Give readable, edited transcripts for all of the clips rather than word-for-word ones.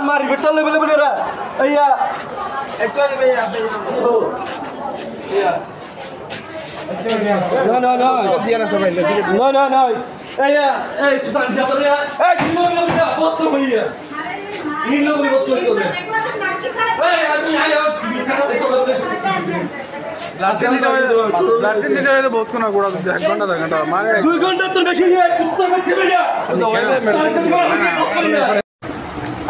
almari betul lebih bener iya no iya sudah siapa ya ini betul iya ini betul itu ayo Latin দিতে হলে বহুত কোন গোড়া দিতে 1 ঘন্টা 2 ঘন্টা মানে 2 ঘন্টা তো বেশি কুত্তা বাচ্চা বেরিয়া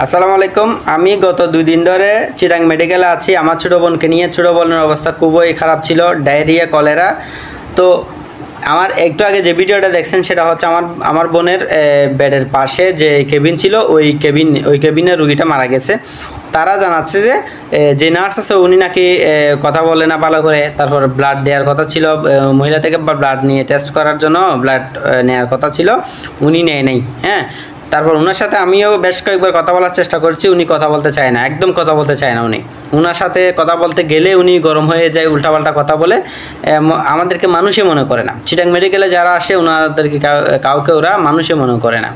আসসালামু আলাইকুম আমি গত 2 দিন ধরে চিরাং মেডিকেলে আছি আমার ছোট বোনকে নিয়ে ছোট বোনের অবস্থা খুবই খারাপ ছিল ডায়রিয়া কলেরা তো আমার একটু আগে যে ভিডিওটা দেখছেন সেটা হচ্ছে আমার বোনের বেডের পাশে যে কেবিন ছিল ওই কেবিনে রোগীটা মারা গেছে তারা জানাচ্ছে যে নার্স আছে উনি নাকি কথা বলে না ভালো করে তারপর ব্লাড দেওয়ার কথা ছিল মহিলা থেকে ব্লাড নিয়ে টেস্ট করার জন্য ব্লাড নেওয়ার কথা ছিল উনি নেয় নাই হ্যাঁ তারপর ওনার সাথে আমিও বেশ কয়েকবার কথা বলার চেষ্টা করছি উনি কথা বলতে চায় না একদম কথা বলতে চায় না উনি ওনার সাথে কথা বলতে গেলে উনি গরম হয়ে যায় উল্টাপাল্টা কথা বলে আমাদেরকে মানুষই মনে করে না চিটাং মেডিকেলে যারা আসে ওনাদেরকে কাউকে ওরা মানুষই মনে করে না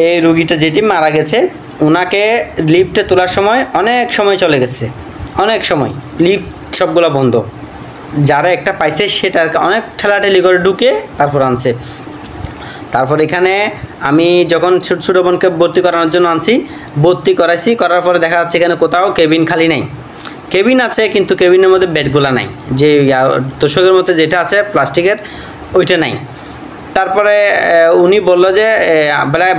এই রোগীটা যেটি মারা গেছে ওনাকে লিফটে তোলার সময় অনেক সময় চলে গেছে অনেক সময় লিফট সবগুলো বন্ধ যারা একটা পাইছে সেটা অনেক ঠেলাঠেলি করে ঢুকে তারপর আনছে তারপর এখানে আমি যখন ছোট বোনকে ভর্তি করানোর জন্য আনছি ভর্তি করার পরে দেখা যাচ্ছে এখানে কোথাও কেবিন খালি নাই কেবিন আছে কিন্তু কেবিনের মধ্যে বেডগুলো নাই যে তোষকের মধ্যে যেটা আছে প্লাস্টিকের ওইটা নাই তারপরে উনি বললো যে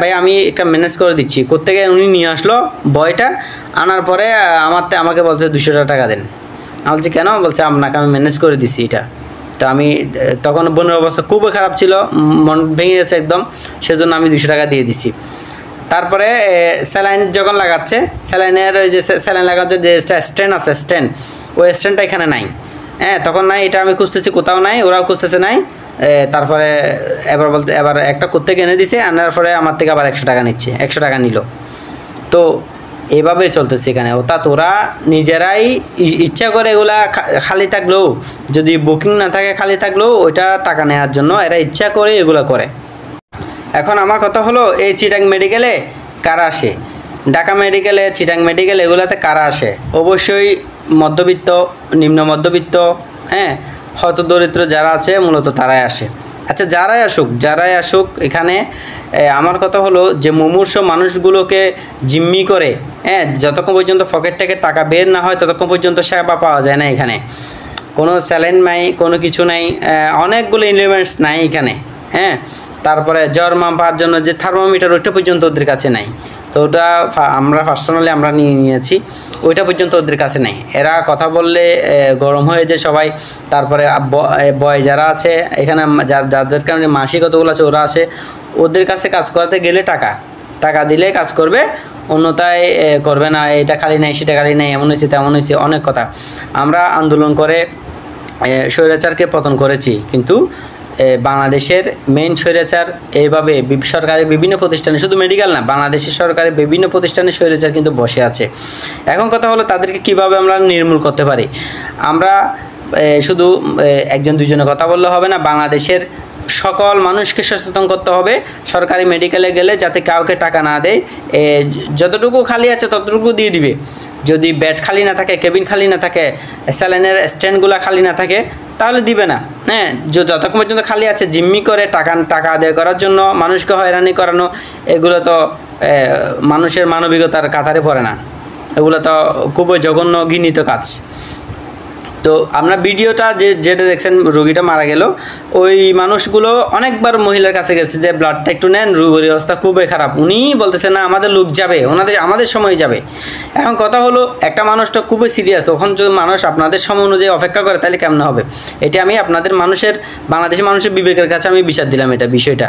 ভাই আমি এটা ম্যানেজ করে দিচ্ছি কোত্থেকে উনি নিয়ে আসলো বয়টা আনার পরে আমাকে বলছে 200 টাকা দেন আমি বলছি কেন বলছে আপনাকে আমি ম্যানেজ করে দিচ্ছি এটা তো আমি তখন বোনের অবস্থা খুবই খারাপ ছিল মন ভেঙে গেছে একদম সেজন্য আমি 200 টাকা দিয়ে দিছি তারপরে স্যালাইন যখন লাগাচ্ছে স্যালাইনের ওই যে স্যালাইন লাগাতে যে স্ট্যান্ড আছে স্ট্যান্ড ওই স্ট্যান্ডটা এখানে নাই হ্যাঁ তখন নাই এটা আমি খুঁজতেছি কোথাও নাই ওরাও খুঁজতেছে নাই তারপরে এবার একটা করতে এনে দিছে আনার পরে আমার থেকে আবার 100 টাকা নিচ্ছে 100 টাকা নিল তো এভাবে চলতেছে এখানে অর্থাৎ ওরা নিজেরাই ইচ্ছা করে এগুলা খালি থাকলেও যদি বুকিং না থাকে খালি থাকলেও ওইটা টাকা নেওয়ার জন্য এরা ইচ্ছা করে এগুলো করে এখন আমার কথা হলো এই চিটাং মেডিকেলে কারা আসে ঢাকা মেডিকেলে চিটাং মেডিকেল এগুলাতে কারা আসে অবশ্যই মধ্যবিত্ত নিম্ন মধ্যবিত্ত হ্যাঁ হয়তো দরিদ্র যারা আছে মূলত তারাই আসে আচ্ছা যারাই আসুক এখানে আমার কথা হলো যে মুমূর্ষ মানুষগুলোকে জিম্মি করে হ্যাঁ যতক্ষণ পর্যন্ত পকেট থেকে টাকা বের না হয় ততক্ষণ পর্যন্ত সেবা পাওয়া যায় না এখানে কোনো স্যালাইন নাই কোনো কিছু নাই অনেকগুলো এলিমেন্টস নাই এখানে হ্যাঁ তারপরে জ্বর মাপার জন্য যে থার্মোমিটার ওইটা পর্যন্ত ওদের কাছে নাই তো ওটা আমরা পার্সোনালি আমরা নিয়েছি ওইটা পর্যন্ত ওদের কাছে নেই এরা কথা বললে গরম হয়ে যায় সবাই তারপরে বয় যারা আছে এখানে যাদের কারণে মাসিক কতগুলো আছে ওরা আছে ওদের কাছে কাজ করাতে গেলে টাকা দিলে কাজ করবে অন্যথায় করবে না এটা খালি নাই সেটা খালি নাই এমন হয়েছে তেমন হয়েছে অনেক কথা আমরা আন্দোলন করে স্বৈরাচারকে পতন করেছি কিন্তু বাংলাদেশের মেইন স্বৈরাচার এইভাবে সরকারের বিভিন্ন প্রতিষ্ঠানে শুধু মেডিকেল না বাংলাদেশের সরকারের বিভিন্ন প্রতিষ্ঠানে স্বৈরাচার কিন্তু বসে আছে এখন কথা হলো তাদেরকে কিভাবে আমরা নির্মূল করতে পারি আমরা শুধু একজন দুজনে কথা বললে হবে না বাংলাদেশের সকল মানুষকে সচেতন করতে হবে সরকারি মেডিকেলে গেলে যাতে কাউকে টাকা না দেয় যতটুকু খালি আছে ততটুকু দিয়ে দিবে যদি বেড খালি না থাকে কেবিন খালি না থাকে স্যালাইনের স্ট্যান্ডগুলো খালি না থাকে তাহলে দিবে না হ্যাঁ যতক্ষণ পর্যন্ত খালি আছে জিম্মি করে টাকা আদায় করার জন্য মানুষকে হয়রানি করানো এগুলো তো মানুষের মানবিকতার কাতারে পড়ে না এগুলো তো খুবই জঘন্য ঘৃণিত কাজ তো আমরা ভিডিওটা যেটা দেখছেন রোগীটা মারা গেল, ওই মানুষগুলো অনেকবার মহিলার কাছে গেছে যে ব্লাডটা একটু নেন, রোগীর অবস্থা খুবই খারাপ। উনি বলতেছে না আমাদের লোক যাবে, আমাদের সময় যাবে। এখন কথা হলো একটা মানুষটা খুবই সিরিয়াস, ওখানে যদি মানুষ আপনাদের সময় অনুযায়ী অপেক্ষা করে তাহলে কেমন হবে? এটা আমি আপনাদের বাংলাদেশের মানুষের বিবেকের কাছে আমি বিচার দিলাম এটা বিষয়টা।